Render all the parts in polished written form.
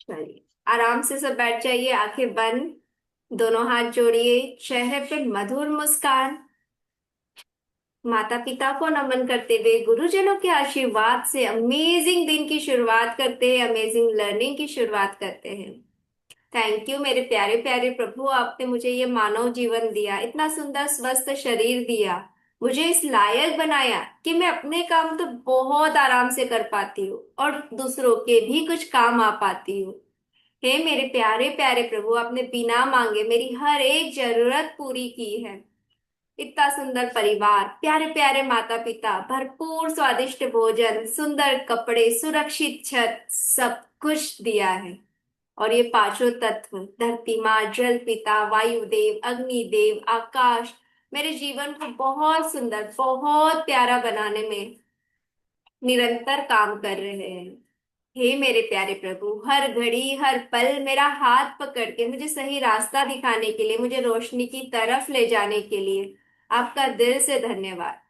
चलिए, आराम से सब बैठ जाइए, आंखें बंद, दोनों हाथ जोड़िए, चेहरे पे मधुर मुस्कान, माता पिता को नमन करते हुए गुरुजनों के आशीर्वाद से अमेजिंग दिन की शुरुआत करते हैं, अमेजिंग लर्निंग की शुरुआत करते हैं। थैंक यू मेरे प्यारे प्यारे प्रभु, आपने मुझे ये मानव जीवन दिया, इतना सुंदर स्वस्थ शरीर दिया, मुझे इस लायक बनाया कि मैं अपने काम तो बहुत आराम से कर पाती हूँ और दूसरों के भी कुछ काम आ पाती हूँ। हे मेरे प्यारे प्यारे प्रभु, आपने बिना मांगे मेरी हर एक जरूरत पूरी की है। इतना सुंदर परिवार, प्यारे प्यारे माता पिता, भरपूर स्वादिष्ट भोजन, सुंदर कपड़े, सुरक्षित छत, सब कुछ दिया है। और ये पांचों तत्व, धरती माँ, जल पिता, वायु देव, अग्नि देव, आकाश, मेरे जीवन को बहुत सुंदर, बहुत प्यारा बनाने में निरंतर काम कर रहे हैं। हे मेरे प्यारे प्रभु, हर घड़ी हर पल मेरा हाथ पकड़ के मुझे सही रास्ता दिखाने के लिए, मुझे रोशनी की तरफ ले जाने के लिए आपका दिल से धन्यवाद।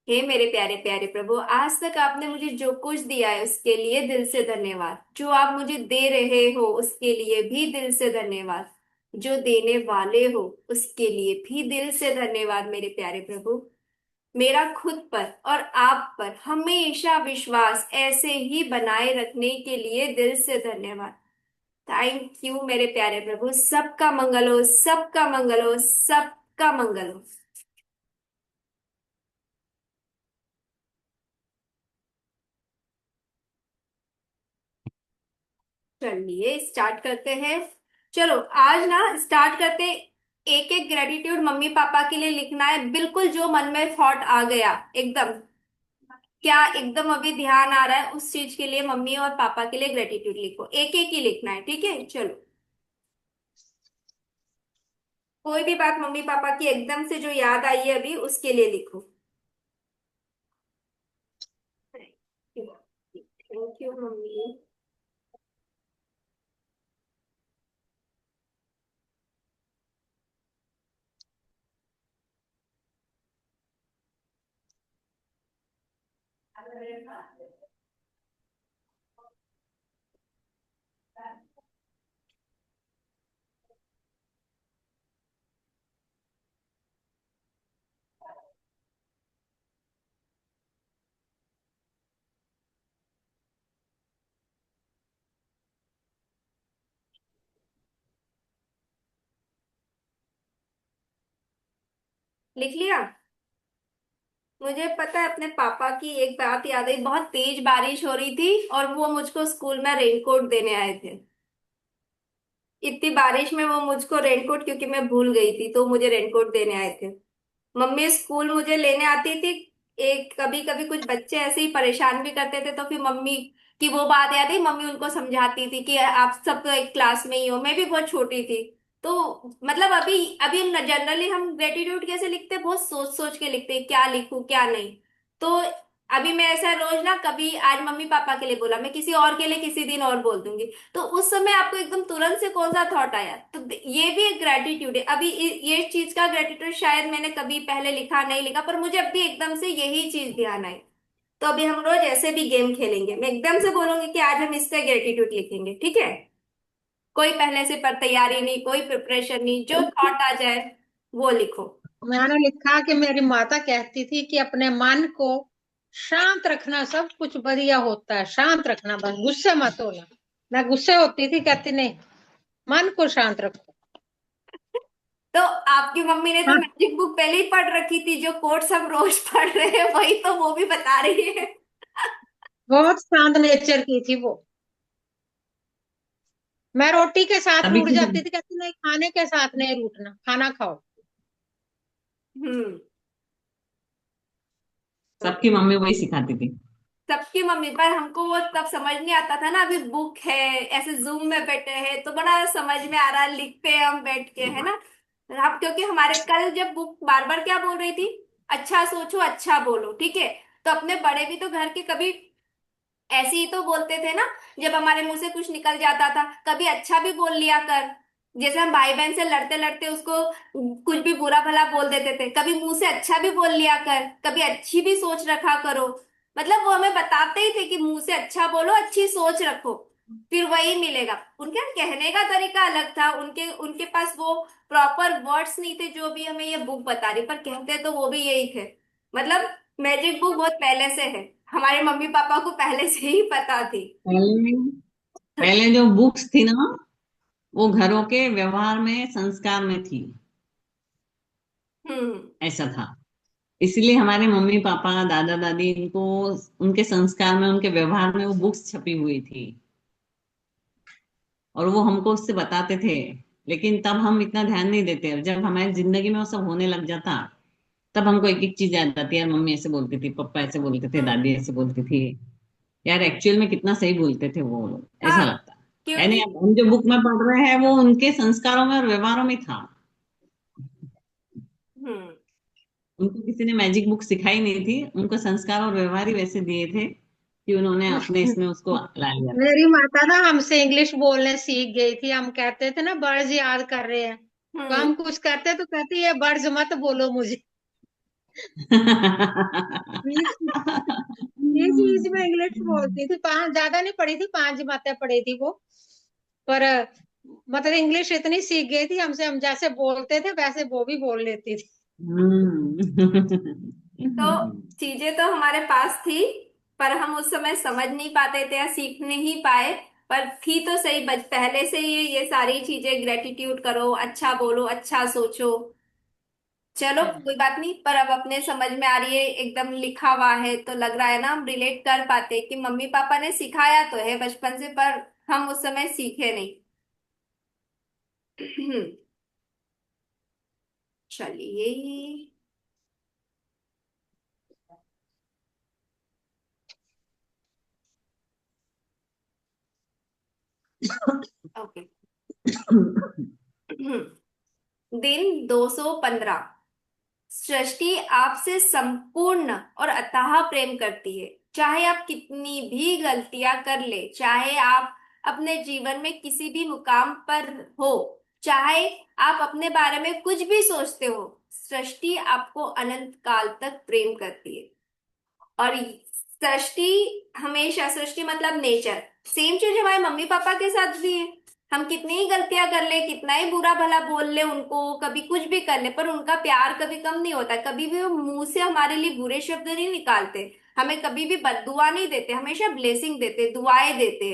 हे मेरे प्यारे प्यारे प्रभु, आज तक आपने मुझे जो कुछ दिया है उसके लिए दिल से धन्यवाद, जो आप मुझे दे रहे हो उसके लिए भी दिल से धन्यवाद, जो देने वाले हो उसके लिए भी दिल से धन्यवाद। मेरे प्यारे प्रभु, मेरा खुद पर और आप पर हमेशा विश्वास ऐसे ही बनाए रखने के लिए दिल से धन्यवाद। थैंक यू मेरे प्यारे प्रभु, सबका मंगल हो, सबका मंगल हो, सबका मंगल हो। चलिए स्टार्ट करते हैं। चलो, आज ना स्टार्ट करते हैं। एक एक ग्रेटिट्यूड मम्मी पापा के लिए लिखना है, बिल्कुल जो मन में थॉट आ गया एकदम, क्या एकदम अभी ध्यान आ रहा है उस चीज के लिए मम्मी और पापा के लिए ग्रेटिट्यूड लिखो, एक एक ही लिखना है, ठीक है? चलो, कोई भी बात मम्मी पापा की एकदम से जो याद आई है अभी उसके लिए लिखो। Thank you mummy. लिख लिया? मुझे पता है, अपने पापा की एक बात याद आई, बहुत तेज बारिश हो रही थी और वो मुझको स्कूल में रेनकोट देने आए थे। इतनी बारिश में वो मुझको रेनकोट, क्योंकि मैं भूल गई थी तो मुझे रेनकोट देने आए थे। मम्मी स्कूल मुझे लेने आती थी। एक कभी कभी कुछ बच्चे ऐसे ही परेशान भी करते थे तो फिर मम्मी की वो बात याद है, मम्मी उनको समझाती थी कि आप सब तो एक क्लास में ही हो, मैं भी बहुत छोटी थी। तो मतलब अभी अभी जनरली हम ग्रेटिट्यूड कैसे लिखते हैं, बहुत सोच सोच के लिखते हैं क्या लिखूं क्या नहीं। तो अभी मैं ऐसा रोज ना, कभी आज मम्मी पापा के लिए बोला, मैं किसी और के लिए किसी दिन और बोल दूंगी। तो उस समय आपको एकदम तुरंत से कौन सा थॉट आया, तो ये भी एक ग्रेटिट्यूड है। अभी ये चीज का ग्रेटिट्यूड शायद मैंने कभी पहले लिखा नहीं लिखा, पर मुझे अभी एकदम से यही चीज ध्यान आई। तो अभी हम रोज ऐसे भी गेम खेलेंगे, मैं एकदम से बोलूंगी कि आज हम इसका ग्रेटिट्यूड लिखेंगे, ठीक है? कोई पहले से पर तैयारी नहीं, कोई प्रिपरेशन नहीं, जो थॉट आ जाए वो लिखो। मैंने लिखा कि मेरी माता कहती थी कि अपने मन को शांत रखना, सब कुछ बढ़िया होता है, शांत रखना, बस गुस्से मत होना। मैं गुस्से होती थी, कहती नहीं, मन को शांत रखो। तो आपकी मम्मी ने तो हाँ, मैजिक बुक पहले ही पढ़ रखी थी, जो कोट्स हम रोज पढ़ रहे हैं वही तो वो भी बता रही है। बहुत शांत नेचर की थी वो। मैं रोटी के साथ अभी रूठ की जाती थी, कहती नहीं, खाने के साथ नहीं रूठना, खाना खाओ। हम्म। सबकी मम्मी वही सिखाती थी। सबकी मम्मी, पर हमको वो तब समझ नहीं आता था ना, अभी बुक है, ऐसे जूम में बैठे हैं तो बड़ा समझ में आ रहा है, लिखते हैं हम बैठ के, है ना? अब क्योंकि हमारे कल जब बुक बार बार क्या बोल रही थी, अच्छा सोचो अच्छा बोलो, ठीक है? तो अपने बड़े भी तो घर के कभी ऐसे ही तो बोलते थे ना, जब हमारे मुंह से कुछ निकल जाता था कभी अच्छा भी बोल लिया कर। जैसे हम भाई बहन से लड़ते लड़ते उसको कुछ भी बुरा भला बोल देते थे, कभी मुंह से अच्छा भी बोल लिया कर, कभी अच्छी भी सोच रखा करो। मतलब वो हमें बताते ही थे कि मुंह से अच्छा बोलो, अच्छी सोच रखो, फिर वही मिलेगा। उनके कहने का तरीका अलग था, उनके उनके पास वो प्रॉपर वर्ड्स नहीं थे जो भी हमें ये बुक बता रही, पर कहते तो वो भी यही थे। मतलब मैजिक बुक बहुत पहले से है, हमारे मम्मी पापा को पहले से ही पता थी। पहले पहले जो बुक्स थी ना, वो घरों के व्यवहार में, संस्कार में थी। हम्म। ऐसा था। इसलिए हमारे मम्मी पापा, दादा दादी, इनको उनके संस्कार में, उनके व्यवहार में वो बुक्स छपी हुई थी, और वो हमको उससे बताते थे। लेकिन तब हम इतना ध्यान नहीं देते, और जब हमारी जिंदगी में वो सब होने लग जाता, तब हमको एक एक चीज याद आती है, यार मम्मी ऐसे बोलती थी, पापा ऐसे बोलते थे, हम्म। दादी ऐसे बोलती थी। यार एक्चुअल में कितना सही बोलते थे वो लोग, हाँ, ऐसा लगता। यानी क्योंकि अब हम जो बुक में पढ़ रहे हैं वो उनके संस्कारों में और व्यवहारों में था। हम्म। उनको किसी ने मैजिक बुक सिखाई नहीं थी, उनको संस्कार और व्यवहार ही वैसे दिए थे कि उन्होंने अपने इसमें उसको ला लिया था। मेरी माता ना हमसे इंग्लिश बोलने सीख गई थी। हम कहते थे ना वर्ड्स याद कर रहे हैं, तो हम्म। हम कुछ करते तो कहती है वर्ड्स मत बोलो मुझे। बीच बीच बीच में इंग्लिश बोलती थी। पांच ज्यादा नहीं पढ़ी थी, पांच मात्रा पढ़ी थी वो। पर मतलब इंग्लिश इतनी सीख गई थी हमसे, हम जैसे बोलते थे वैसे वो भी बोल लेती थी। तो चीजें तो हमारे पास थी, पर हम उस समय समझ नहीं पाते थे या सीख नहीं पाए। पर थी तो सही, बच पहले से ही ये सारी चीजें, ग्रेटिट्यूड करो, अच्छा बोलो, अच्छा सोचो। चलो कोई बात नहीं, पर अब अपने समझ में आ रही है, एकदम लिखा हुआ है तो लग रहा है ना हम रिलेट कर पाते कि मम्मी पापा ने सिखाया तो है बचपन से, पर हम उस समय सीखे नहीं। चलिए। ओके। दिन 215। सृष्टि आपसे संपूर्ण और अथाह प्रेम करती है। चाहे आप कितनी भी गलतियां कर ले, चाहे आप अपने जीवन में किसी भी मुकाम पर हो, चाहे आप अपने बारे में कुछ भी सोचते हो, सृष्टि आपको अनंत काल तक प्रेम करती है। और सृष्टि, हमेशा सृष्टि मतलब नेचर, सेम चीज हमारे मम्मी पापा के साथ भी है। हम कितनी ही गलतियां कर ले, कितना ही बुरा भला बोल ले उनको, कभी कुछ भी कर ले, पर उनका प्यार कभी कम नहीं होता। कभी भी वो मुंह से हमारे लिए बुरे शब्द नहीं निकालते, हमें कभी भी बददुआ नहीं देते, हमेशा ब्लेसिंग देते, दुआएं देते।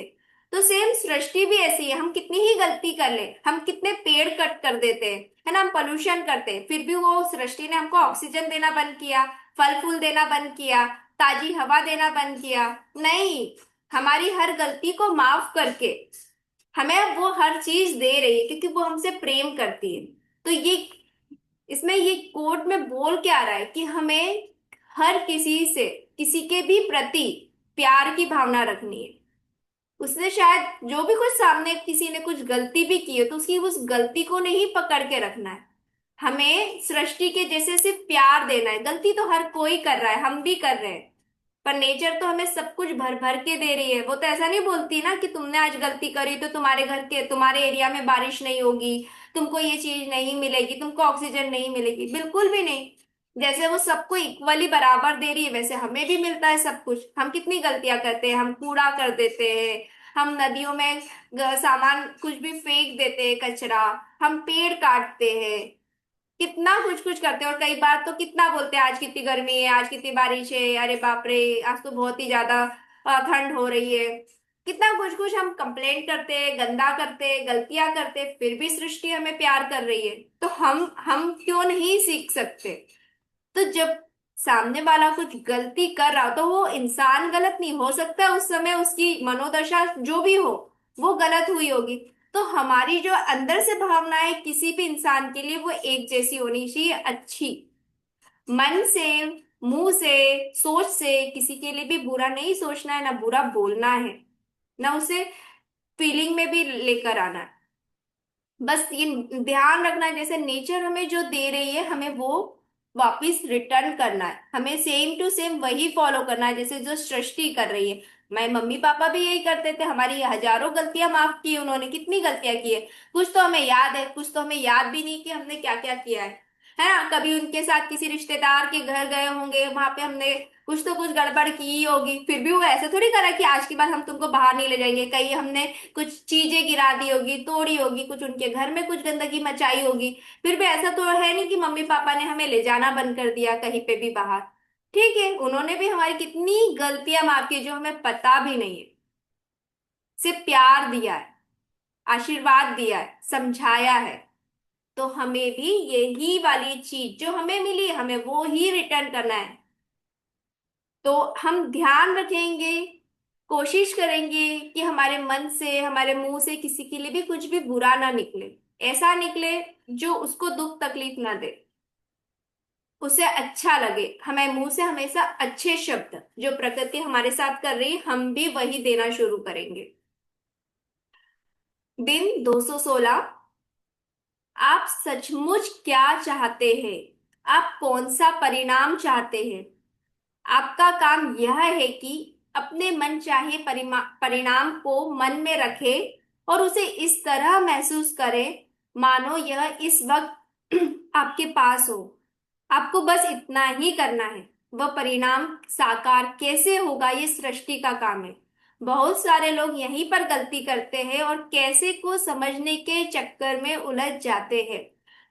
तो सेम सृष्टि भी ऐसी है। हम कितनी ही गलती कर ले, हम कितने पेड़ कट कर देते हैं, है ना, हम पोल्यूशन करते हैं, फिर भी वो सृष्टि ने हमको ऑक्सीजन देना बंद किया, फल फूल देना बंद किया, ताजी हवा देना बंद किया? नहीं, हमारी हर गलती को माफ करके हमें वो हर चीज दे रही है, क्योंकि वो हमसे प्रेम करती है। तो ये, इसमें ये कोट में बोल के आ रहा है कि हमें हर किसी से, किसी के भी प्रति प्यार की भावना रखनी है। उसने शायद जो भी कुछ, सामने किसी ने कुछ गलती भी की है तो उसकी उस गलती को नहीं पकड़ के रखना है। हमें सृष्टि के जैसे सिर्फ प्यार देना है। गलती तो हर कोई कर रहा है, हम भी कर रहे हैं, पर नेचर तो हमें सब कुछ भर भर के दे रही है। वो तो ऐसा नहीं बोलती ना कि तुमने आज गलती करी तो तुम्हारे घर के, तुम्हारे एरिया में बारिश नहीं होगी, तुमको ये चीज नहीं मिलेगी, तुमको ऑक्सीजन नहीं मिलेगी, बिल्कुल भी नहीं। जैसे वो सबको इक्वली बराबर दे रही है, वैसे हमें भी मिलता है सब कुछ। हम कितनी गलतियां करते हैं, हम कूड़ा कर देते हैं, हम नदियों में सामान कुछ भी फेंक देते हैं, कचरा, हम पेड़ काटते हैं, कितना कुछ कुछ करते हैं। और कई बार तो कितना बोलते हैं, आज कितनी गर्मी है, आज कितनी बारिश है, अरे बाप रे, आज तो बहुत ही ज्यादा ठंड हो रही है। कितना कुछ कुछ हम कंप्लेंट करते हैं, गंदा करते हैं, गलतियां करते हैं, फिर भी सृष्टि हमें प्यार कर रही है। तो हम क्यों नहीं सीख सकते? तो जब सामने वाला कुछ गलती कर रहा हो, तो वो इंसान गलत नहीं हो सकता, उस समय उसकी मनोदशा जो भी हो वो गलत हुई होगी। तो हमारी जो अंदर से भावनाएं किसी भी इंसान के लिए वो एक जैसी होनी चाहिए, अच्छी। मन से, मुंह से, सोच से किसी के लिए भी बुरा नहीं सोचना है, ना बुरा बोलना है, ना उसे फीलिंग में भी लेकर आना है। बस ये ध्यान रखना है, जैसे नेचर हमें जो दे रही है हमें वो वापस रिटर्न करना है, हमें सेम टू सेम वही फॉलो करना है जैसे जो सृष्टि कर रही है। मेरे मम्मी पापा भी यही करते थे, हमारी हजारों गलतियां माफ की उन्होंने, कितनी गलतियां की है। कुछ तो हमें याद है, कुछ तो हमें याद भी नहीं कि हमने क्या क्या किया है ना। कभी उनके साथ किसी रिश्तेदार के घर गए होंगे, वहां पे हमने कुछ तो कुछ गड़बड़ की ही होगी। फिर भी वो ऐसे थोड़ी करा कि आज के बाद हम तुमको बाहर नहीं ले जाएंगे। कहीं हमने कुछ चीजें गिरा दी होगी, तोड़ी होगी, कुछ उनके घर में कुछ गंदगी मचाई होगी। फिर भी ऐसा तो है नहीं कि मम्मी पापा ने हमें ले जाना बंद कर दिया कहीं पे भी बाहर। ठीक है, उन्होंने भी हमारी कितनी गलतियां माफ की जो हमें पता भी नहीं है। सिर्फ प्यार दिया है, आशीर्वाद दिया है, समझाया है। तो हमें भी यही वाली चीज जो हमें मिली हमें वो ही रिटर्न करना है। तो हम ध्यान रखेंगे, कोशिश करेंगे कि हमारे मन से, हमारे मुंह से किसी के लिए भी कुछ भी बुरा ना निकले। ऐसा निकले जो उसको दुख तकलीफ ना दे, उसे अच्छा लगे। हमें मुंह से हमेशा अच्छे शब्द, जो प्रकृति हमारे साथ कर रही है हम भी वही देना शुरू करेंगे। दिन 216। आप सचमुच क्या चाहते हैं? आप कौन सा परिणाम चाहते हैं? आपका काम यह है कि अपने मन चाहे परिणाम को मन में रखें और उसे इस तरह महसूस करें मानो यह इस वक्त आपके पास हो। आपको बस इतना ही करना है। वह परिणाम साकार कैसे होगा ये सृष्टि का काम है। बहुत सारे लोग यहीं पर गलती करते हैं और कैसे को समझने के चक्कर में उलझ जाते हैं।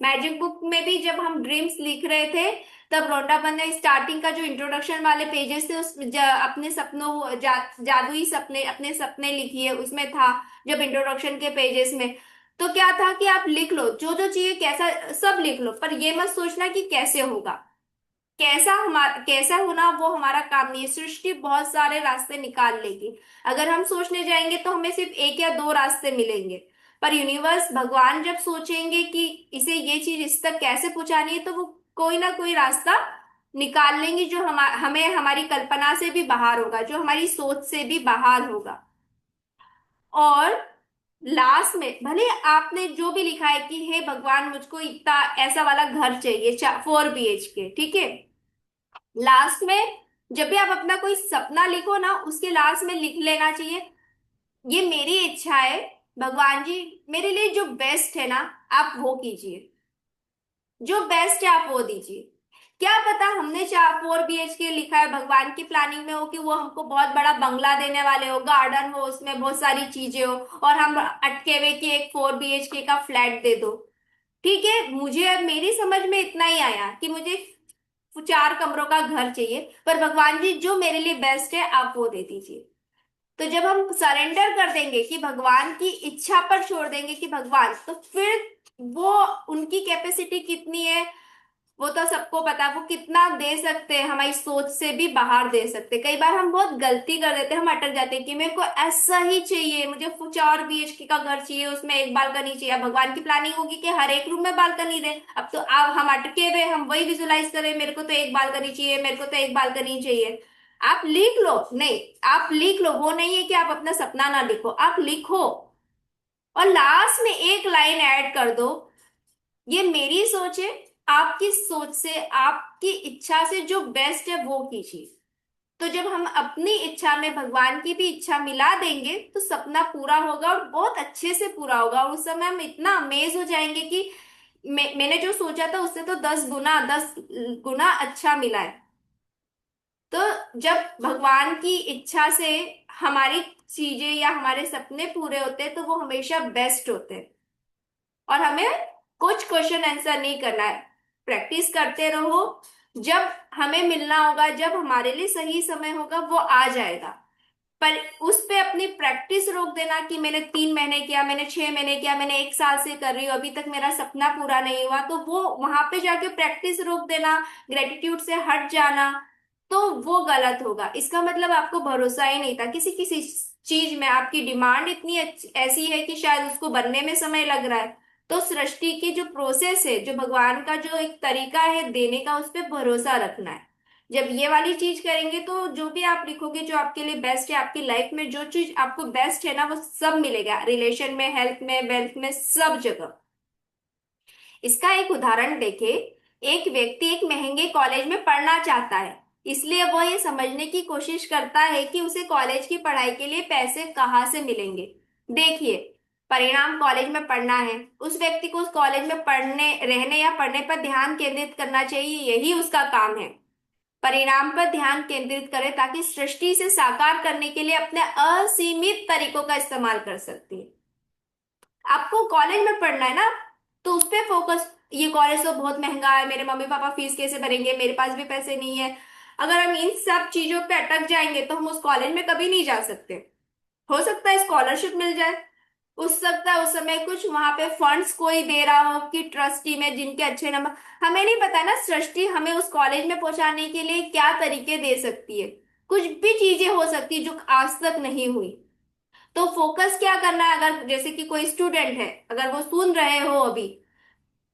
मैजिक बुक में भी जब हम ड्रीम्स लिख रहे थे तब रोंडापन ने स्टार्टिंग का जो इंट्रोडक्शन वाले पेजेस थे उस अपने सपनों जादुई सपने, अपने सपने लिखिए उसमें था। जब इंट्रोडक्शन के पेजेस में तो क्या था कि आप लिख लो जो जो चाहिए, कैसा सब लिख लो, पर ये मत सोचना कि कैसे होगा। कैसा होना वो हमारा काम नहीं है। सृष्टि बहुत सारे रास्ते निकाल लेगी। अगर हम सोचने जाएंगे तो हमें सिर्फ एक या दो रास्ते मिलेंगे। पर यूनिवर्स भगवान जब सोचेंगे कि इसे ये चीज इस तक कैसे पहुंचानी है तो वो कोई ना कोई रास्ता निकाल लेंगे जो हमें हमारी कल्पना से भी बाहर होगा, जो हमारी सोच से भी बाहर होगा। और लास्ट में भले आपने जो भी लिखा है कि हे भगवान मुझको इतना ऐसा वाला घर चाहिए 4 BHK, ठीक है। लास्ट में जब भी आप अपना कोई सपना लिखो ना उसके लास्ट में लिख लेना चाहिए, ये मेरी इच्छा है भगवान जी, मेरे लिए जो बेस्ट है ना आप वो कीजिए। जो बेस्ट है आप वो दीजिए। क्या पता हमने 4 BHK लिखा है, भगवान की प्लानिंग में हो कि वो हमको बहुत बड़ा बंगला देने वाले हो, गार्डन हो, उसमें बहुत सारी चीजें हो, और हम अटके हुए कि एक 4 BHK का फ्लैट दे दो। ठीक है, मुझे अब मेरी समझ में इतना ही आया कि मुझे 4 कमरों का घर चाहिए, पर भगवान जी जो मेरे लिए बेस्ट है आप वो दे दीजिए। तो जब हम सरेंडर कर देंगे कि भगवान की इच्छा पर छोड़ देंगे कि भगवान, तो फिर वो उनकी कैपेसिटी कितनी है वो तो सबको पता है। वो कितना दे सकते हैं, हमारी सोच से भी बाहर दे सकते हैं। कई बार हम बहुत गलती कर देते हैं, हम अटक जाते हैं कि मेरे को ऐसा ही चाहिए, मुझे 4 BHK का घर चाहिए, उसमें एक बालकनी चाहिए। अब भगवान की प्लानिंग होगी कि हर एक रूम में बालकनी दे। अब तो अब हम अटके हुए, हम वही विजुलाइज करें मेरे को तो एक बालकनी चाहिए, मेरे को तो एक बालकनी चाहिए। आप लिख लो, नहीं आप लिख लो, वो नहीं है कि आप अपना सपना ना लिखो, आप लिखो और लास्ट में एक लाइन ऐड कर दो, ये मेरी सोच है, आपकी सोच से आपकी इच्छा से जो बेस्ट है वो कीजिए। तो जब हम अपनी इच्छा में भगवान की भी इच्छा मिला देंगे तो सपना पूरा होगा और बहुत अच्छे से पूरा होगा। और उस समय हम इतना अमेज हो जाएंगे कि मैंने जो सोचा था उससे तो 10 गुना 10 गुना अच्छा मिला है। तो जब भगवान की इच्छा से हमारी चीजें या हमारे सपने पूरे होते हैं तो वो हमेशा बेस्ट होते हैं। और हमें कुछ क्वेश्चन आंसर नहीं करना है, प्रैक्टिस करते रहो। जब हमें मिलना होगा, जब हमारे लिए सही समय होगा वो आ जाएगा। पर उस पे अपनी प्रैक्टिस रोक देना कि मैंने 3 महीने किया, मैंने 6 महीने किया, मैंने 1 साल से कर रही हूँ अभी तक मेरा सपना पूरा नहीं हुआ, तो वो वहां पे जाके प्रैक्टिस रोक देना, ग्रेटिट्यूड से हट जाना, तो वो गलत होगा। इसका मतलब आपको भरोसा ही नहीं था किसी किसी चीज में, आपकी डिमांड इतनी ऐसी है कि शायद उसको बनने में समय लग रहा है। तो सृष्टि की जो प्रोसेस है, जो भगवान का जो एक तरीका है देने का, उस पर भरोसा रखना है। जब ये वाली चीज करेंगे तो जो भी आप लिखोगे जो आपके लिए बेस्ट है, आपकी लाइफ में जो चीज आपको बेस्ट है ना वो सब मिलेगा, रिलेशन में, हेल्थ में, वेल्थ में, सब जगह। इसका एक उदाहरण देखे। एक व्यक्ति एक महंगे कॉलेज में पढ़ना चाहता है, इसलिए वह ये समझने की कोशिश करता है कि उसे कॉलेज की पढ़ाई के लिए पैसे कहाँ से मिलेंगे। देखिए, परिणाम कॉलेज में पढ़ना है, उस व्यक्ति को उस कॉलेज में पढ़ने, रहने या पढ़ने पर ध्यान केंद्रित करना चाहिए, यही उसका काम है। परिणाम पर ध्यान केंद्रित करें ताकि सृष्टि से साकार करने के लिए अपने असीमित तरीकों का इस्तेमाल कर सकती है। आपको कॉलेज में पढ़ना है ना, तो उस पे फोकस। ये कॉलेज तो बहुत महंगा है, मेरे मम्मी पापा फीस कैसे भरेंगे, मेरे पास भी पैसे नहीं है। अगर हम इन सब चीजों पे अटक जाएंगे तो हम उस कॉलेज में कभी नहीं जा सकते। हो सकता है स्कॉलरशिप मिल जाए, उस सकता है उस समय कुछ वहां पे फंड्स कोई दे रहा हो कि ट्रस्टी में जिनके अच्छे नंबर। हमें नहीं पता ना सृष्टि हमें उस कॉलेज में पहुंचाने के लिए क्या तरीके दे सकती है। कुछ भी चीजें हो सकती है जो आज तक नहीं हुई। तो फोकस क्या करना है, अगर जैसे कि कोई स्टूडेंट है, अगर वो सुन रहे हो अभी,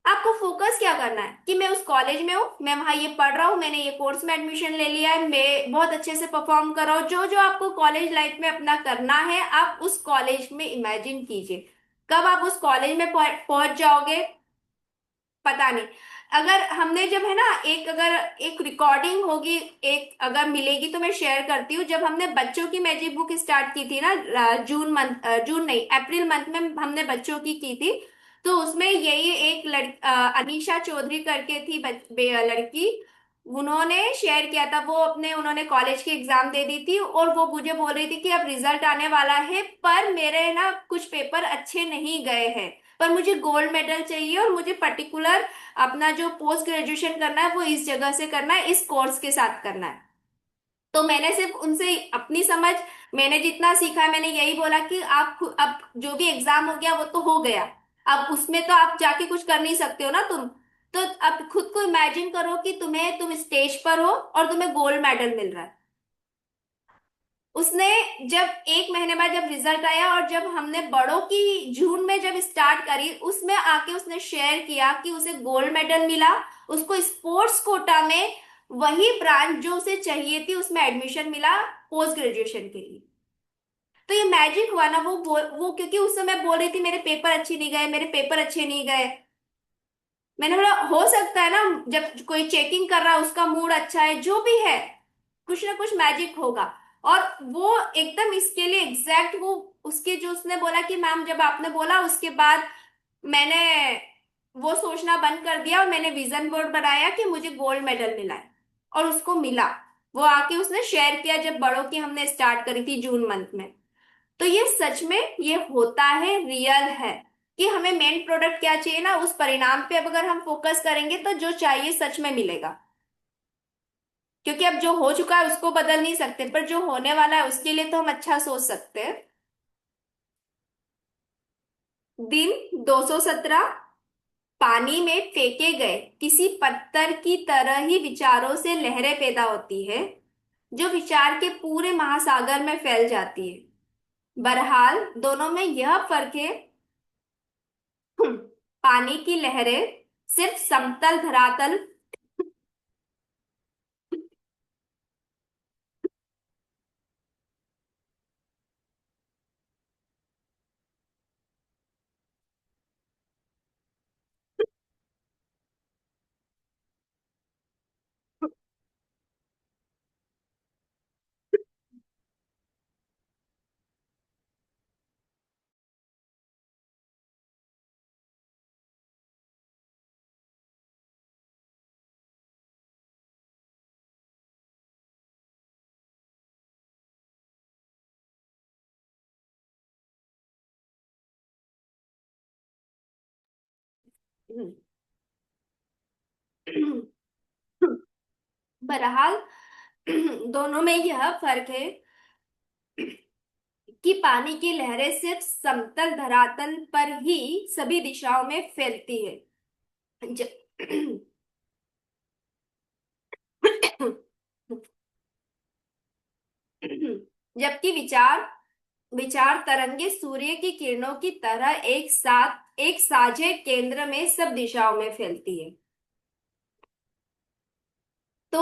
आपको फोकस क्या करना है कि मैं उस कॉलेज में हूँ, मैं वहां ये पढ़ रहा हूँ, मैंने ये कोर्स में एडमिशन ले लिया है, मैं बहुत अच्छे से परफॉर्म कर रहा हूँ। जो जो आपको कॉलेज लाइफ में अपना करना है आप उस कॉलेज में इमेजिन कीजिए। कब आप उस कॉलेज में पहुंच जाओगे पता नहीं। अगर हमने जब है ना, एक अगर एक रिकॉर्डिंग होगी, एक अगर मिलेगी तो मैं शेयर करती हूँ। जब हमने बच्चों की मैजिक बुक स्टार्ट की थी ना, जून मंथ, जून नहीं अप्रैल मंथ में हमने बच्चों की थी। तो उसमें यही एक अनीशा चौधरी करके थी लड़की, उन्होंने शेयर किया था। वो अपने उन्होंने कॉलेज की एग्जाम दे दी थी और वो मुझे बोल रही थी कि अब रिजल्ट आने वाला है पर मेरे ना कुछ पेपर अच्छे नहीं गए हैं, पर मुझे गोल्ड मेडल चाहिए और मुझे पर्टिकुलर अपना जो पोस्ट ग्रेजुएशन करना है वो इस जगह से करना है, इस कोर्स के साथ करना है। तो मैंने सिर्फ उनसे अपनी समझ, मैंने जितना सीखा है मैंने यही बोला कि अब जो भी एग्जाम हो गया वो तो हो गया। अब उसमें तो आप जाके कुछ कर नहीं सकते हो ना तुम। तो अब खुद को इमेजिन करो कि तुम स्टेज पर हो और तुम्हें गोल्ड मेडल मिल रहा है। उसने जब एक महीने बाद जब रिजल्ट आया और जब हमने बड़ों की जून में जब स्टार्ट करी, उसमें आके उसने शेयर किया कि उसे गोल्ड मेडल मिला। उसको स्पोर्ट्स कोटा में वही ब्रांच जो उसे चाहिए थी उसमें एडमिशन मिला पोस्ट ग्रेजुएशन के लिए। तो ये मैजिक हुआ ना। वो क्योंकि उस समय बोल रही थी मेरे पेपर अच्छे नहीं गए, मेरे पेपर अच्छे नहीं गए। मैंने बोला हो सकता है ना, जब कोई चेकिंग कर रहा है उसका मूड अच्छा है, जो भी है कुछ ना कुछ मैजिक होगा। और वो एकदम इसके लिए एग्जैक्ट वो उसके जो उसने बोला कि मैम जब आपने बोला उसके बाद मैंने वो सोचना बंद कर दिया और मैंने विजन बोर्ड बनाया कि मुझे गोल्ड मेडल मिला है। और उसको मिला। वो आके उसने शेयर किया जब बड़ों की हमने स्टार्ट करी थी जून मंथ में। तो ये सच में ये होता है, रियल है कि हमें मेन प्रोडक्ट क्या चाहिए ना, उस परिणाम पे अब अगर हम फोकस करेंगे तो जो चाहिए सच में मिलेगा। क्योंकि अब जो हो चुका है उसको बदल नहीं सकते, पर जो होने वाला है उसके लिए तो हम अच्छा सोच सकते हैं। दिन 217। पानी में फेंके गए किसी पत्थर की तरह ही विचारों से लहरें पैदा होती है, जो विचार के पूरे महासागर में फैल जाती है। बहरहाल दोनों में यह फर्क है, पानी की लहरें सिर्फ समतल धरातल बहरहाल दोनों में यह फर्क है कि पानी की लहरें सिर्फ समतल धरातल पर ही सभी दिशाओं में फैलती है। ज... जबकि विचार विचार तरंगे सूर्य की किरणों की तरह एक साथ एक साझे केंद्र में सब दिशाओं में फैलती है। तो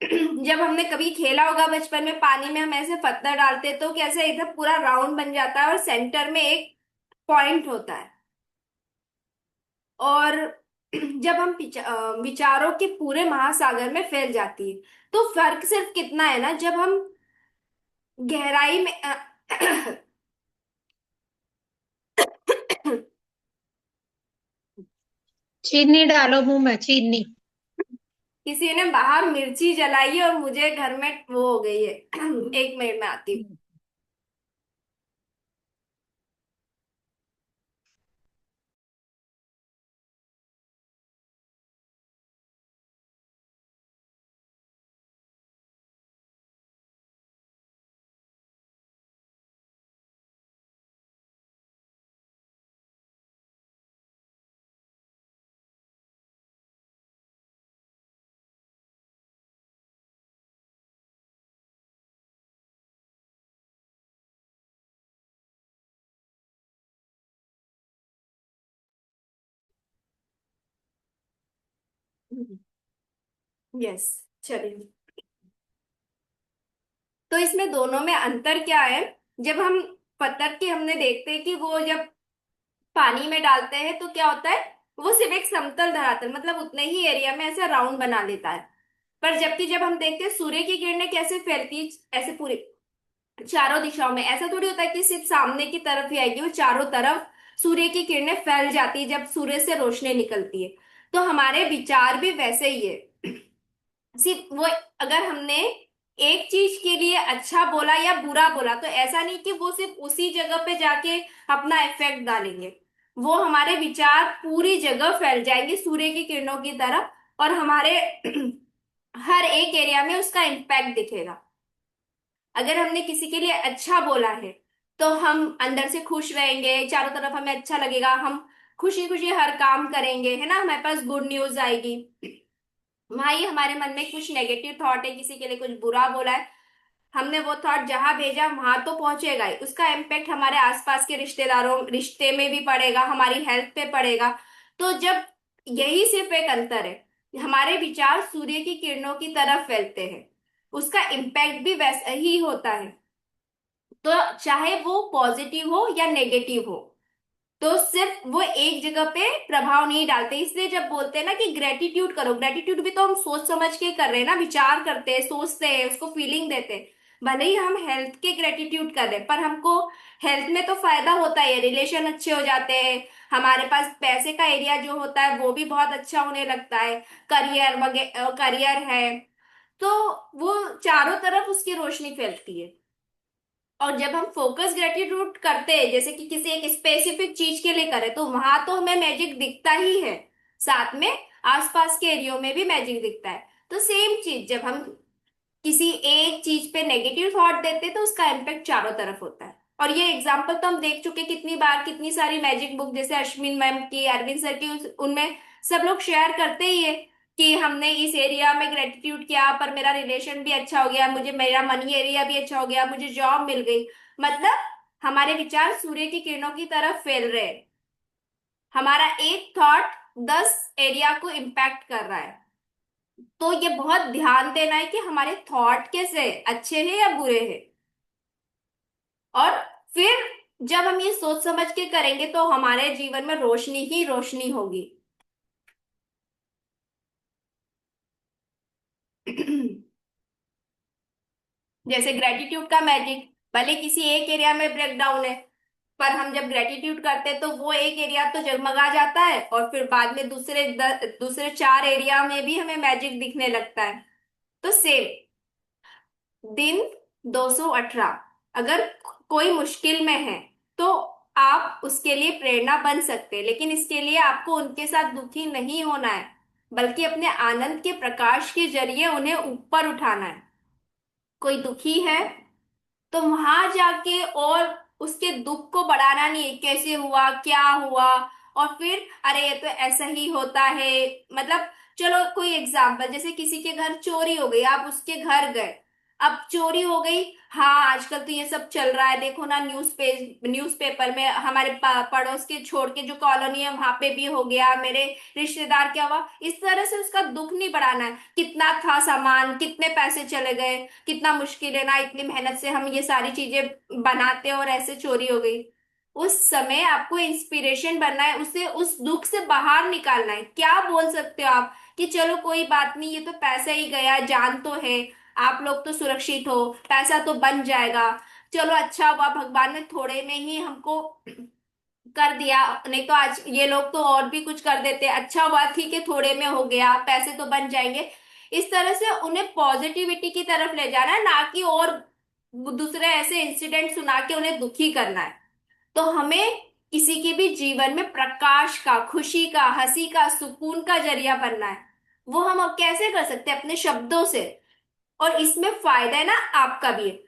जब हमने कभी खेला होगा बचपन में, पानी में हम ऐसे पत्थर डालते तो कैसे इधर पूरा राउंड बन जाता है और सेंटर में एक पॉइंट होता है। और जब हम विचारों के पूरे महासागर में फैल जाती है। तो फर्क सिर्फ कितना है ना, जब हम गहराई में चीनी डालो मुंह में, चीनी। किसी ने बाहर मिर्ची जलाई है और मुझे घर में वो हो गई है। 1 मिनट में आती हूँ। यस, चलिए। तो इसमें दोनों में अंतर क्या है? जब हम पत्थर की हमने देखते हैं कि वो जब पानी में डालते हैं तो क्या होता है, वो सिर्फ एक समतल धरातल मतलब उतने ही एरिया में ऐसे राउंड बना लेता है। पर जबकि जब हम देखते हैं सूर्य की किरणें कैसे फैलती है, ऐसे पूरे चारों दिशाओं में, ऐसा थोड़ी होता है कि सिर्फ सामने की तरफ ही आएगी, वो चारों तरफ सूर्य की किरणें फैल जाती है जब सूर्य से रोशनी निकलती है। तो हमारे विचार भी वैसे ही है। सिर्फ वो, अगर हमने एक चीज के लिए अच्छा बोला या बुरा बोला तो ऐसा नहीं कि वो सिर्फ उसी जगह पे जाके अपना इफेक्ट डालेंगे। वो हमारे विचार पूरी जगह फैल जाएंगे सूर्य की किरणों की तरह, और हमारे हर एक एरिया में उसका इम्पैक्ट दिखेगा। अगर हमने किसी के लिए अच्छा बोला है तो हम अंदर से खुश रहेंगे, चारों तरफ हमें अच्छा लगेगा, हम खुशी खुशी हर काम करेंगे, है ना, हमारे पास गुड न्यूज आएगी। वहां ये हमारे मन में कुछ नेगेटिव थॉट है, किसी के लिए कुछ बुरा बोला है, हमने वो थॉट जहां भेजा वहां तो पहुंचेगा ही, उसका इम्पेक्ट हमारे आसपास के रिश्तेदारों रिश्ते में भी पड़ेगा, हमारी हेल्थ पे पड़ेगा। तो जब यही सिर्फ एक अंतर है, हमारे विचार सूर्य की किरणों की तरफ फैलते हैं, उसका इम्पैक्ट भी वैसा ही होता है। तो चाहे वो पॉजिटिव हो या नेगेटिव हो, तो सिर्फ वो एक जगह पे प्रभाव नहीं डालते। इसलिए जब बोलते हैं ना कि ग्रेटिट्यूड करो, ग्रेटिट्यूड भी तो हम सोच समझ के कर रहे हैं ना, विचार करते हैं, सोचते हैं, उसको फीलिंग देते हैं। भले ही हम हेल्थ के ग्रेटिट्यूड कर रहे हैं पर हमको हेल्थ में तो फायदा होता है, रिलेशन अच्छे हो जाते हैं, हमारे पास पैसे का एरिया जो होता है वो भी बहुत अच्छा होने लगता है, करियर वगैरह, करियर है, तो वो चारों तरफ उसकी रोशनी फैलती है। और जब हम फोकस ग्रेटिट्यूड करते हैं, जैसे कि किसी एक स्पेसिफिक चीज के लिए करें, तो वहां तो हमें मैजिक दिखता ही है, साथ में आसपास के एरियो में भी मैजिक दिखता है। तो सेम चीज जब हम किसी एक चीज पे नेगेटिव थॉट देते हैं तो उसका इम्पेक्ट चारों तरफ होता है। और ये एग्जाम्पल तो हम देख चुके कितनी बार, कितनी सारी मैजिक बुक जैसे अश्विन मैम की, अरविंद सर की, उनमें सब लोग शेयर करते ही है कि हमने इस एरिया में ग्रेटिट्यूड किया पर मेरा रिलेशन भी अच्छा हो गया, मुझे मेरा मनी एरिया भी अच्छा हो गया, मुझे जॉब मिल गई। मतलब हमारे विचार सूर्य की किरणों की तरफ फैल रहे हैं, हमारा एक थॉट 10 एरिया को इम्पैक्ट कर रहा है। तो ये बहुत ध्यान देना है कि हमारे थॉट कैसे हैं, अच्छे हैं या बुरे हैं। और फिर जब हम ये सोच समझ के करेंगे तो हमारे जीवन में रोशनी ही रोशनी होगी। जैसे ग्रेटिट्यूड का मैजिक, भले किसी एक एरिया में ब्रेक डाउन है, पर हम जब ग्रेटिट्यूड करते हैं तो वो एक एरिया तो जगमगा जाता है और फिर बाद में दूसरे 4 एरिया में भी हमें मैजिक दिखने लगता है। तो सेम दिन 218, अगर कोई मुश्किल में है तो आप उसके लिए प्रेरणा बन सकते हैं, लेकिन इसके लिए आपको उनके साथ दुखी नहीं होना है, बल्कि अपने आनंद के प्रकाश के जरिए उन्हें ऊपर उठाना है। कोई दुखी है तो वहां जाके और उसके दुख को बढ़ाना नहीं है, कैसे हुआ, क्या हुआ, और फिर अरे ये तो ऐसा ही होता है। मतलब चलो कोई एग्जाम्पल, जैसे किसी के घर चोरी हो गई, आप उसके घर गए, अब चोरी हो गई, हाँ आजकल तो ये सब चल रहा है, देखो ना न्यूज़पेपर में हमारे पड़ोस के छोड़ के जो कॉलोनी है वहां पे भी हो गया, मेरे रिश्तेदार क्या हुआ, इस तरह से उसका दुख नहीं बढ़ाना है। कितना था सामान, कितने पैसे चले गए, कितना मुश्किल है ना, इतनी मेहनत से हम ये सारी चीजें बनाते हैं और ऐसे चोरी हो गई। उस समय आपको इंस्पिरेशन बनना है, उसे उस दुख से बाहर निकालना है। क्या बोल सकते हो आप कि चलो कोई बात नहीं, ये तो पैसा ही गया, जान तो है, आप लोग तो सुरक्षित हो, पैसा तो बन जाएगा, चलो अच्छा हुआ भगवान ने थोड़े में ही हमको कर दिया, नहीं तो आज ये लोग तो और भी कुछ कर देते, अच्छा हुआ ठीक है थोड़े में हो गया, पैसे तो बन जाएंगे। इस तरह से उन्हें पॉजिटिविटी की तरफ ले जाना है, ना कि और दूसरे ऐसे इंसिडेंट सुना के उन्हें दुखी करना है। तो हमें किसी के भी जीवन में प्रकाश का, खुशी का, हंसी का, सुकून का जरिया बनना है। वो हम अब कैसे कर सकते हैं? अपने शब्दों से। और इसमें फायदा है ना आपका भी है।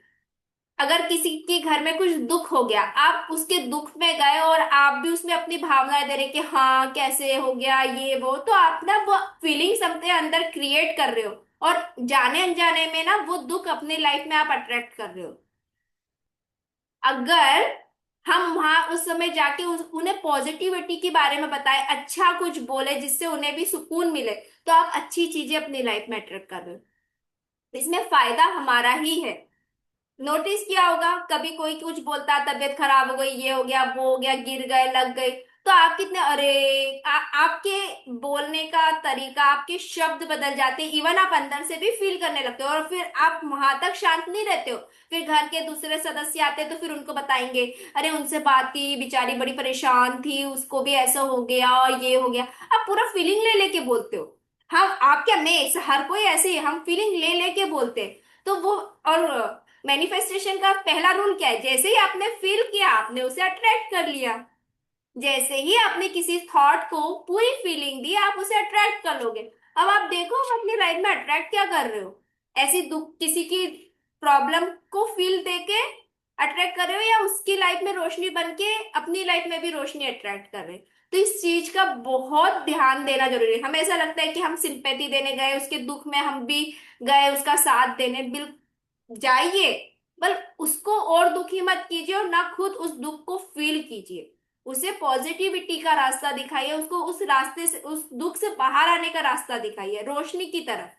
अगर किसी के घर में कुछ दुख हो गया, आप उसके दुख में गए और आप भी उसमें अपनी भावनाएं दे रहे कि हाँ कैसे हो गया ये वो, तो आप ना वो फीलिंग्स अपने अंदर क्रिएट कर रहे हो, और जाने अनजाने में ना वो दुख अपनी लाइफ में आप अट्रैक्ट कर रहे हो। अगर हम वहां उस समय जाके उन्हें पॉजिटिविटी के बारे में बताएं, अच्छा कुछ बोले जिससे उन्हें भी सुकून मिले, तो आप अच्छी चीजें अपनी लाइफ में अट्रैक्ट कर रहे हो। इसमें फायदा हमारा ही है। नोटिस किया होगा, कभी कोई कुछ बोलता है, तबीयत खराब हो गई, ये हो गया वो हो गया, गिर गए, लग गई, तो आप कितने अरे आपके बोलने का तरीका, आपके शब्द बदल जाते हैं, इवन आप अंदर से भी फील करने लगते हो। और फिर आप वहां तक शांत नहीं रहते हो, फिर घर के दूसरे सदस्य आते हैं तो फिर उनको बताएंगे, अरे उनसे बात की, बेचारी बड़ी परेशान थी, उसको भी ऐसा हो गया और ये हो गया। आप पूरा फीलिंग ले लेके बोलते हो। हम आप क्या, मैं हर कोई ऐसे ही, हम फीलिंग ले लेके बोलते हैं। तो वो, और मैनिफेस्टेशन का पहला रूल क्या है? जैसे ही आपने फील किया, आपने उसे अट्रैक्ट कर लिया। जैसे ही आपने किसी थॉट को पूरी फीलिंग दी, आप उसे अट्रैक्ट कर लोगे। अब आप देखो, आप अपनी लाइफ में अट्रैक्ट क्या कर रहे हो? ऐसी दुख, किसी की प्रॉब्लम को फील देके अट्रैक्ट कर रहे हो, या उसकी लाइफ में रोशनी बन के अपनी लाइफ में भी रोशनी अट्रैक्ट कर रहे हो? तो इस चीज का बहुत ध्यान देना जरूरी है। हमें ऐसा लगता है कि हम सिंपैथी देने गए, उसके दुख में हम भी गए उसका साथ देने, बिल्कुल जाइए, बल उसको और दुखी मत कीजिए, और ना खुद उस दुख को फील कीजिए। उसे पॉजिटिविटी का रास्ता दिखाइए, उसको उस रास्ते से, उस दुख से बाहर आने का रास्ता दिखाइए, रोशनी की तरफ।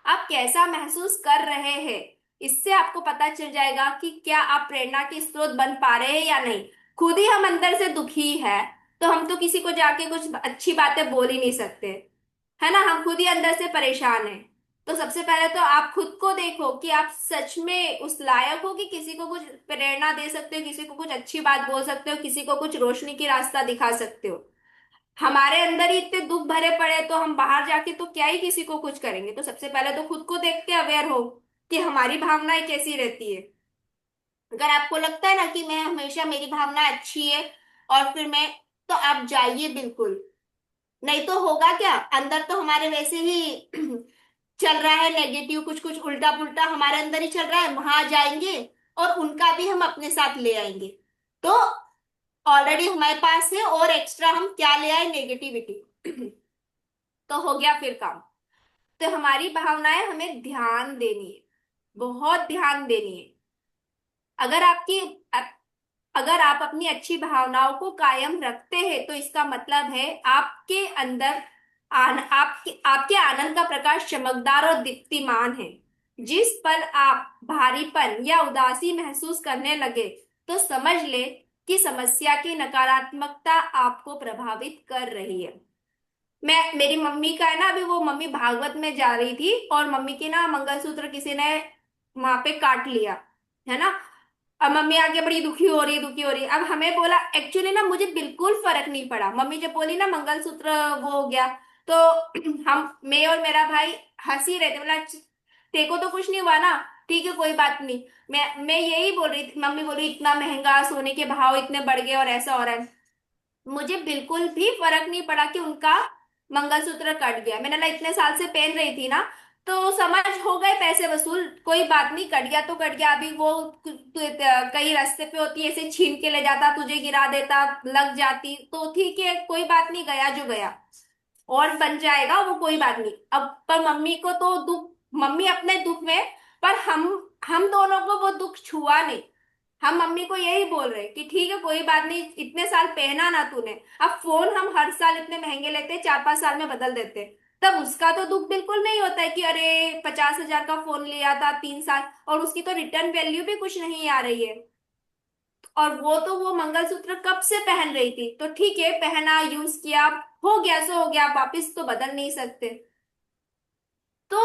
आप कैसा महसूस कर रहे हैं, इससे आपको पता चल जाएगा कि क्या आप प्रेरणा के स्रोत बन पा रहे हैं या नहीं। खुद ही हम अंदर से दुखी है, तो हम तो किसी को जाके कुछ अच्छी बातें बोल ही नहीं सकते, है ना? हम खुद ही अंदर से परेशान हैं। तो सबसे पहले तो आप खुद को देखो कि आप सच में उस लायक हो कि किसी को कुछ प्रेरणा दे सकते हो, किसी को कुछ अच्छी बात बोल सकते हो, किसी को कुछ रोशनी की रास्ता दिखा सकते हो। हमारे अंदर ही इतने दुख भरे पड़े, तो हम बाहर जाके तो क्या ही किसी को कुछ करेंगे? तो सबसे पहले तो खुद को देख के अवेयर हो कि हमारी भावनाएं कैसी रहती है। अगर आपको लगता है ना कि मैं हमेशा, मेरी भावना अच्छी है, और फिर मैं, तो आप जाइए बिल्कुल। नहीं तो होगा क्या, अंदर तो हमारे वैसे ही चल रहा है नेगेटिव, कुछ कुछ उल्टा पुल्टा हमारे अंदर ही चल रहा है, वहां जाएंगे और उनका भी हम अपने साथ ले आएंगे। तो ऑलरेडी हमारे पास है, और एक्स्ट्रा हम क्या ले आए? नेगेटिविटी। तो हो गया फिर काम। तो हमारी भावनाएं हमें ध्यान देनी है, बहुत ध्यान देनी है। अगर आपकी अगर आप अपनी अच्छी भावनाओं को कायम रखते हैं, तो इसका मतलब है आपके अंदर आपके आनंद का प्रकाश चमकदार और दीप्तिमान है। जिस पल आप भारीपन या उदासी महसूस करने लगे, तो समझ ले कि समस्या की नकारात्मकता आपको प्रभावित कर रही है। मेरी मम्मी का है ना, अभी वो मम्मी भागवत में जा रही थी, और मम्मी की ना मंगलसूत्र किसी ने वहां पे काट लिया, है ना? अब मम्मी आगे बड़ी दुखी हो रही है, दुखी हो रही है। अब हमें बोला, एक्चुअली ना मुझे बिल्कुल फर्क नहीं पड़ा, मम्मी जब बोली ना मंगलसूत्र वो हो गया, तो मैं और मेरा भाई हंसी रहे थे। बोला, तेको तो कुछ नहीं हुआ ना, ठीक है कोई बात नहीं। मैं यही बोल रही थी, मम्मी बोली इतना महंगा, सोने के भाव इतने बढ़ गए और ऐसा हो रहा है। मुझे बिल्कुल भी फर्क नहीं पड़ा कि उनका मंगलसूत्र कट गया। मैंने ना इतने साल से पहन रही थी ना, तो समझ हो गए पैसे वसूल, कोई बात नहीं, कट गया तो कट गया। अभी वो कई रास्ते पे होती है, ऐसे छीन के ले जाता, तुझे गिरा देता, लग जाती, तो ठीक है कोई बात नहीं, गया जो गया, और बन जाएगा वो, कोई बात नहीं। अब पर मम्मी को तो दुख, मम्मी अपने दुख में, पर हम दोनों को वो दुख छुआ नहीं। हम मम्मी को यही बोल रहे कि ठीक है कोई बात नहीं, इतने साल पहना ना तूने, अब फोन हम हर साल इतने महंगे लेते हैं, 4-5 साल में बदल देते हैं, तब उसका तो दुख बिल्कुल नहीं होता है कि अरे 50,000 का फोन लिया था 3 साल, और उसकी तो रिटर्न वैल्यू भी कुछ नहीं आ रही है। और वो तो वो मंगलसूत्र कब से पहन रही थी, तो ठीक है पहना, यूज किया, हो गया सो हो गया, वापिस तो बदल नहीं सकते। तो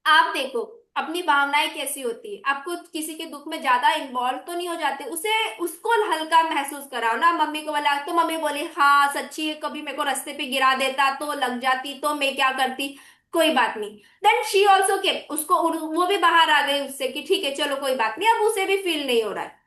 आप देखो, अपनी भावनाएं कैसी होती है, आपको किसी के दुख में ज्यादा इन्वॉल्व तो नहीं हो जाते, उसे उसको हल्का महसूस कराओ ना। मम्मी को बोला तो मम्मी बोली हाँ सच्ची है, कभी मेरे को रास्ते पे गिरा देता तो लग जाती तो मैं क्या करती, कोई बात नहीं। देन शी ऑल्सो के उसको वो भी बाहर आ गई उससे कि ठीक है चलो कोई बात नहीं, अब उसे भी फील नहीं हो रहा है।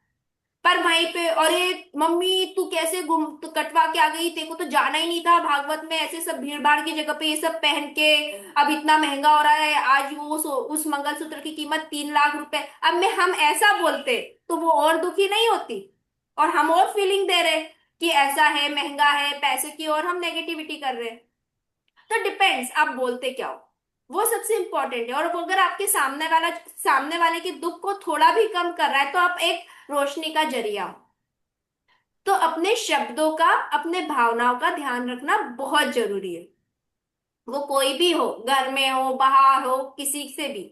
पर वहीं पे अरे मम्मी तू कैसे घूम तो कटवा के आ गई, तेरे को तो जाना ही नहीं था भागवत में, ऐसे सब भीड़ भाड़ की जगह पे ये सब पहन के, अब इतना महंगा हो रहा है, आज वो उस मंगलसूत्र की कीमत 3 लाख रुपए। अब में हम ऐसा बोलते तो वो और दुखी नहीं होती, और हम और फीलिंग दे रहे कि ऐसा है महंगा है पैसे की, और हम नेगेटिविटी कर रहे हैं। तो डिपेंड्स आप बोलते क्या हो, वो सबसे इंपॉर्टेंट है। और वो अगर आपके सामने वाले के दुख को थोड़ा भी कम कर रहा है तो आप एक रोशनी का जरिया हो। तो अपने शब्दों का, अपने भावनाओं का ध्यान रखना बहुत जरूरी है। वो कोई भी हो, घर में हो बाहर हो किसी से भी,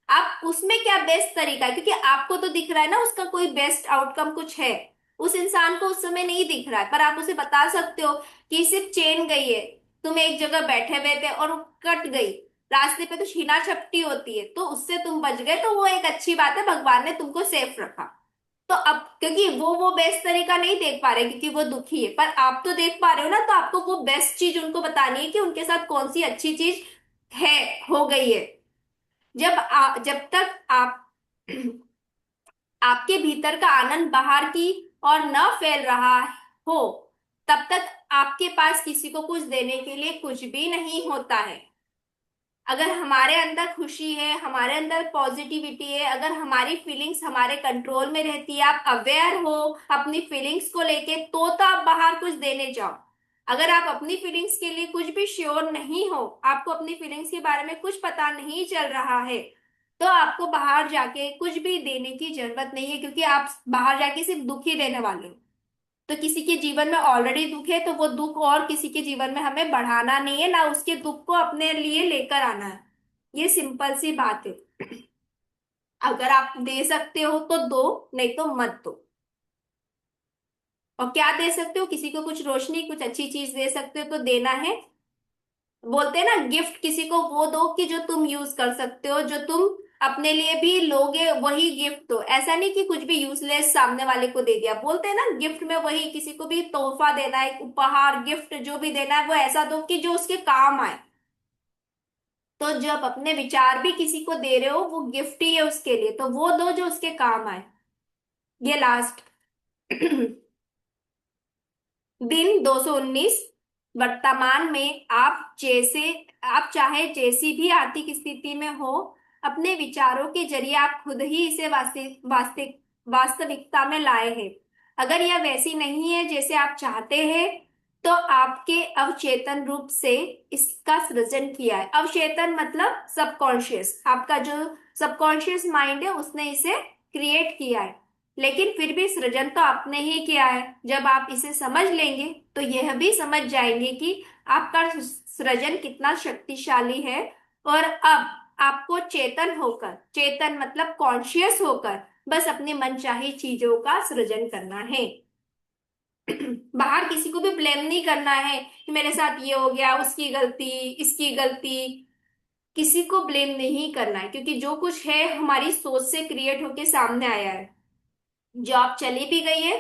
आप उसमें क्या बेस्ट तरीका है, क्योंकि आपको तो दिख रहा है ना उसका कोई बेस्ट आउटकम कुछ है, उस इंसान को उस समय नहीं दिख रहा है, पर आप उसे बता सकते हो कि सिर्फ चेन गई है, तुम एक जगह बैठे हुए थे और वो कट गई, रास्ते पे तो छीना झपटी होती है तो उससे तुम बच गए, तो वो एक अच्छी बात है, भगवान ने तुमको सेफ रखा। तो अब क्योंकि वो बेस्ट तरीका नहीं देख पा रहे क्योंकि वो दुखी है, पर आप तो देख पा रहे हो ना, तो आपको वो बेस्ट चीज उनको बतानी है कि उनके साथ कौन सी अच्छी चीज है, हो गई है। जब तक आप आपके भीतर का आनंद बाहर की और न फैल रहा हो, तब तक आपके पास किसी को कुछ देने के लिए कुछ भी नहीं होता है। अगर हमारे अंदर खुशी है, हमारे अंदर पॉजिटिविटी है, अगर हमारी फीलिंग्स हमारे कंट्रोल में रहती है, आप अवेयर हो अपनी फीलिंग्स को लेके, तो आप बाहर कुछ देने जाओ। अगर आप अपनी फीलिंग्स के लिए कुछ भी श्योर नहीं हो, आपको अपनी फीलिंग्स के बारे में कुछ पता नहीं चल रहा है, तो आपको बाहर जाके कुछ भी देने की जरूरत नहीं है, क्योंकि आप बाहर जाके सिर्फ दुख ही देने वाले हो। तो किसी के जीवन में ऑलरेडी दुख है, तो वो दुख और किसी के जीवन में हमें बढ़ाना नहीं है, ना उसके दुख को अपने लिए लेकर आना है। ये सिंपल सी बात है। अगर आप दे सकते हो तो दो, नहीं तो मत दो। और क्या दे सकते हो, किसी को कुछ रोशनी कुछ अच्छी चीज दे सकते हो तो देना है। बोलते हैं ना गिफ्ट किसी को वो दो कि जो तुम यूज कर सकते हो, जो तुम अपने लिए भी लोगे, वही गिफ्ट दो। ऐसा नहीं कि कुछ भी यूजलेस सामने वाले को दे दिया। बोलते हैं ना गिफ्ट में वही, किसी को भी तोहफा देना है, उपहार गिफ्ट जो भी देना है वो ऐसा दो कि जो उसके काम आए। तो जब अपने विचार भी किसी को दे रहे हो वो गिफ्ट ही है उसके लिए, तो वो दो जो उसके काम आए। ये लास्ट दिन 219। वर्तमान में आप चाहे जैसी भी आर्थिक स्थिति में हो, अपने विचारों के जरिए आप खुद ही इसे वास्तविकता में लाए हैं। अगर यह वैसी नहीं है जैसे आप चाहते हैं, तो आपके अवचेतन रूप से इसका सृजन किया है। अवचेतन मतलब सबकॉन्शियस, आपका जो सबकॉन्शियस माइंड है उसने इसे क्रिएट किया है, लेकिन फिर भी सृजन तो आपने ही किया है। जब आप इसे समझ लेंगे तो यह भी समझ जाएंगे कि आपका सृजन कितना शक्तिशाली है। और अब आपको चेतन होकर, चेतन मतलब कॉन्शियस होकर, बस अपनी मनचाही चीजों का सृजन करना है। बाहर किसी को भी ब्लेम नहीं करना है कि मेरे साथ ये हो गया, उसकी गलती, इसकी गलती। किसी को ब्लेम नहीं करना है, क्योंकि जो कुछ है हमारी सोच से क्रिएट होके सामने आया है। जॉब चली भी गई है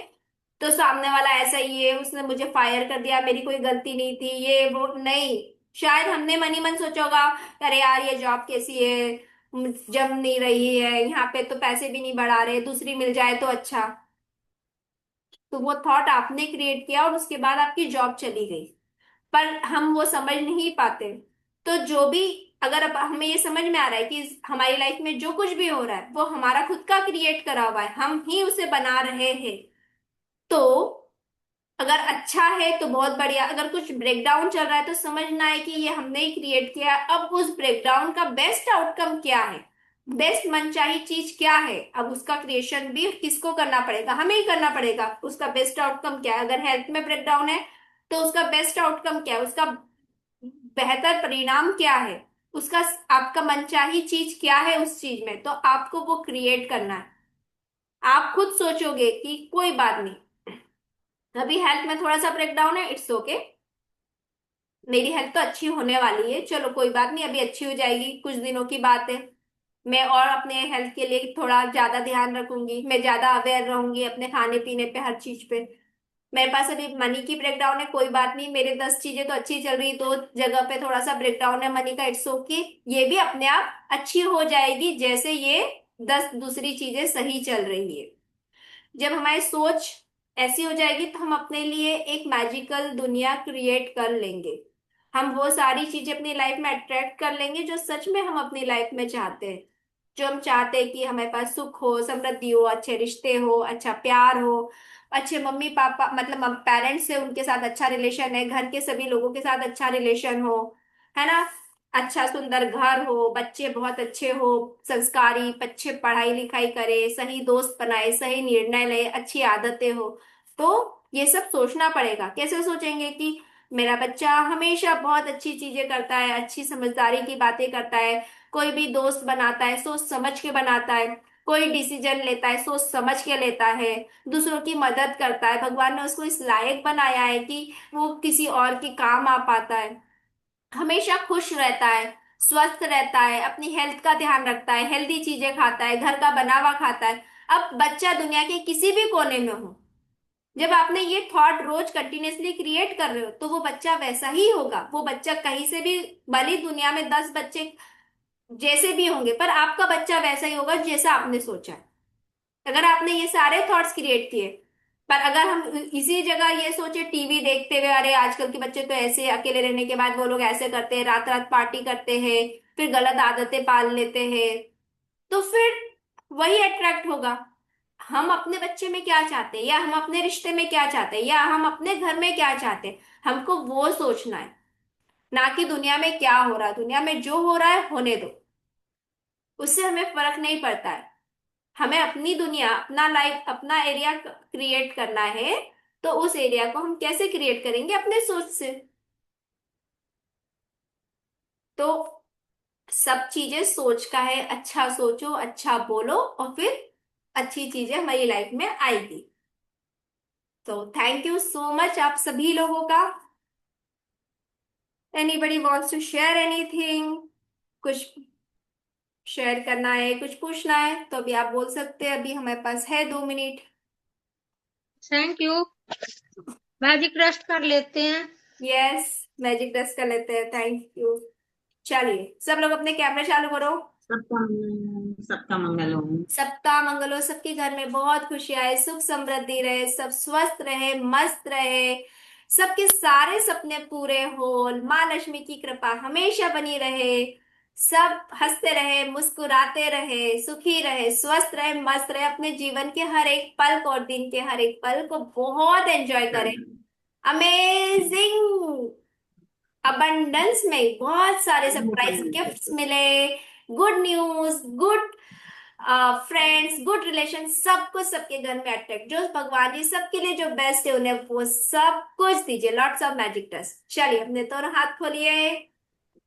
तो सामने वाला ऐसा ही है, उसने मुझे फायर कर दिया, मेरी कोई गलती नहीं थी, ये वो नहीं। शायद हमने मन ही मन सोचा होगा अरे यार ये जॉब कैसी है, जम नहीं रही है, यहाँ पे तो पैसे भी नहीं बढ़ा रहे, दूसरी मिल जाए तो अच्छा। तो वो थॉट आपने क्रिएट किया और उसके बाद आपकी जॉब चली गई, पर हम वो समझ नहीं पाते। तो जो भी, अगर अब हमें ये समझ में आ रहा है कि हमारी लाइफ में जो कुछ भी हो रहा है वो हमारा खुद का क्रिएट करा हुआ है, हम ही उसे बना रहे हैं, तो अगर अच्छा है तो बहुत बढ़िया, अगर कुछ ब्रेकडाउन चल रहा है तो समझना है कि ये हमने ही क्रिएट किया है। अब उस ब्रेकडाउन का बेस्ट आउटकम क्या है, बेस्ट मनचाही चीज क्या है, अब उसका क्रिएशन भी किसको करना पड़ेगा, हमें ही करना पड़ेगा। उसका बेस्ट आउटकम क्या है, अगर हेल्थ में ब्रेकडाउन है तो उसका बेस्ट आउटकम क्या है, उसका बेहतर परिणाम क्या है, उसका आपका मनचाही चीज क्या है उस चीज में, तो आपको वो क्रिएट करना है। आप खुद सोचोगे कि कोई बात नहीं, अभी हेल्थ में थोड़ा सा ब्रेकडाउन है, इट्स ओके, मेरी हेल्थ तो अच्छी होने वाली है, चलो कोई बात नहीं, अभी अच्छी हो जाएगी, कुछ दिनों की बात है। मैं और अपने हेल्थ के लिए थोड़ा ज्यादा ध्यान रखूंगी, मैं ज्यादा अवेयर रहूंगी अपने खाने पीने पे, हर चीज पे। मेरे पास अभी मनी की ब्रेकडाउन है, कोई बात नहीं, मेरे 10 चीजें तो अच्छी चल रही, दो जगह पे थोड़ा सा ब्रेकडाउन है मनी का, इट्स ओके। ये भी अपने आप अच्छी हो जाएगी, जैसे ये 10 दूसरी चीजें सही चल रही है। जब हमारी सोच ऐसी हो जाएगी तो हम अपने लिए एक मैजिकल दुनिया क्रिएट कर लेंगे। हम वो सारी चीजें अपनी लाइफ में अट्रैक्ट कर लेंगे जो सच में हम अपनी लाइफ में चाहते हैं। जो हम चाहते हैं कि हमारे पास सुख हो, समृद्धि हो, अच्छे रिश्ते हो, अच्छा प्यार हो, अच्छे मम्मी पापा मतलब पेरेंट्स से उनके साथ अच्छा रिलेशन है, घर के सभी लोगों के साथ अच्छा रिलेशन हो, है ना, अच्छा सुंदर घर हो, बच्चे बहुत अच्छे हो, संस्कारी, अच्छे पढ़ाई लिखाई करे, सही दोस्त बनाए, सही निर्णय ले, अच्छी आदतें हो। तो ये सब सोचना पड़ेगा। कैसे सोचेंगे कि मेरा बच्चा हमेशा बहुत अच्छी चीजें करता है, अच्छी समझदारी की बातें करता है, कोई भी दोस्त बनाता है सोच समझ के बनाता है, कोई डिसीजन लेता है सोच समझ के लेता है, दूसरों की मदद करता है, भगवान ने उसको इस लायक बनाया है कि वो किसी और के काम आ पाता है, हमेशा खुश रहता है, स्वस्थ रहता है, अपनी हेल्थ का ध्यान रखता है, हेल्दी चीजें खाता है, घर का बना हुआ खाता है। अब बच्चा दुनिया के किसी भी कोने में हो, जब आपने ये थॉट रोज कंटिन्यूअसली क्रिएट कर रहे हो तो वो बच्चा वैसा ही होगा। वो बच्चा कहीं से भी, भले ही दुनिया में 10 बच्चे जैसे भी होंगे, पर आपका बच्चा वैसा ही होगा जैसा आपने सोचा है। अगर आपने ये सारे थॉट्स क्रिएट किए, पर अगर हम इसी जगह ये सोचे टीवी देखते हुए, अरे आजकल के बच्चे तो ऐसे, अकेले रहने के बाद वो लोग ऐसे करते हैं, रात रात पार्टी करते हैं, फिर गलत आदतें पाल लेते हैं, तो फिर वही अट्रैक्ट होगा। हम अपने बच्चे में क्या चाहते हैं, या हम अपने रिश्ते में क्या चाहते हैं, या हम अपने घर में क्या चाहते हैं, हमको वो सोचना है। ना कि दुनिया में क्या हो रहा है, दुनिया में जो हो रहा है होने दो, उससे हमें फर्क नहीं पड़ता है। हमें अपनी दुनिया, अपना लाइफ, अपना एरिया क्रिएट करना है। तो उस एरिया को हम कैसे क्रिएट करेंगे? अपने सोच से। तो सब चीजें सोच का है, अच्छा सोचो, अच्छा बोलो, और फिर अच्छी चीजें हमारी लाइफ में आएगी। तो थैंक यू सो मच आप सभी लोगों का। Anybody wants to share anything? कुछ शेयर करना है, कुछ पूछना है तो अभी आप बोल सकते हैं, अभी हमारे पास है 2 minute. Thank you. Magic rest कर लेते हैं। यस, मैजिक डस्ट कर लेते हैं, थैंक यू। चलिए सब लोग अपने कैमरा चालू करो। सबका मंगल हो। सबका मंगल हो, सबके घर में बहुत खुशियां आए, सुख समृद्धि रहे, सब स्वस्थ रहे, मस्त रहे, सबके सारे सपने पूरे हो, माँ लक्ष्मी की कृपा हमेशा बनी रहे, सब हंसते रहे, मुस्कुराते रहे, सुखी रहे, स्वस्थ रहे, मस्त रहे, अपने जीवन के हर एक पल को और दिन के हर एक पल को बहुत एंजॉय करें। अमेजिंग अबंडेंस में बहुत सारे सरप्राइज गिफ्ट्स मिले, good news, good friends, good relation, सब कुछ सबके घर में अट्रैक्ट, जो भगवान जी सबके लिए जो बेस्ट है उन्हें वो सब कुछ दीजिए, लॉट्स ऑफ मैजिक डस्ट। चलिए अपने दोनों हाथ खोलिए।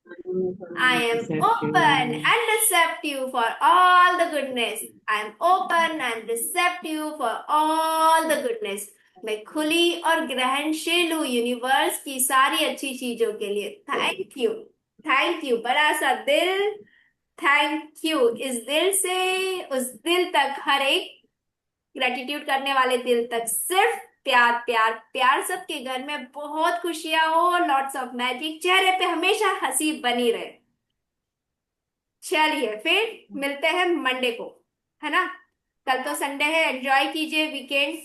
I am open and receptive for all the goodness. I am open and receptive for all the goodness. मैं खुली और ग्रहणशील हूँ यूनिवर्स की सारी अच्छी चीजों के लिए। थैंक यू, थैंक यू, बड़ा सा दिल, थैंक यू। इस दिल से उस दिल तक, हर एक ग्रेटिट्यूड करने वाले दिल तक सिर्फ प्यार, प्यार, प्यार, सबके घर में बहुत खुशियां हो, लॉट्स ऑफ मैजिक, चेहरे पे हमेशा हंसी बनी रहे। चलिए फिर मिलते हैं मंडे को, है ना? कल तो संडे है, एंजॉय कीजिए वीकेंड।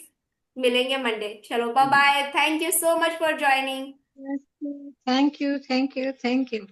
मिलेंगे मंडे। चलो bye bye, thank you so much for joining. Thank you, thank you, thank you.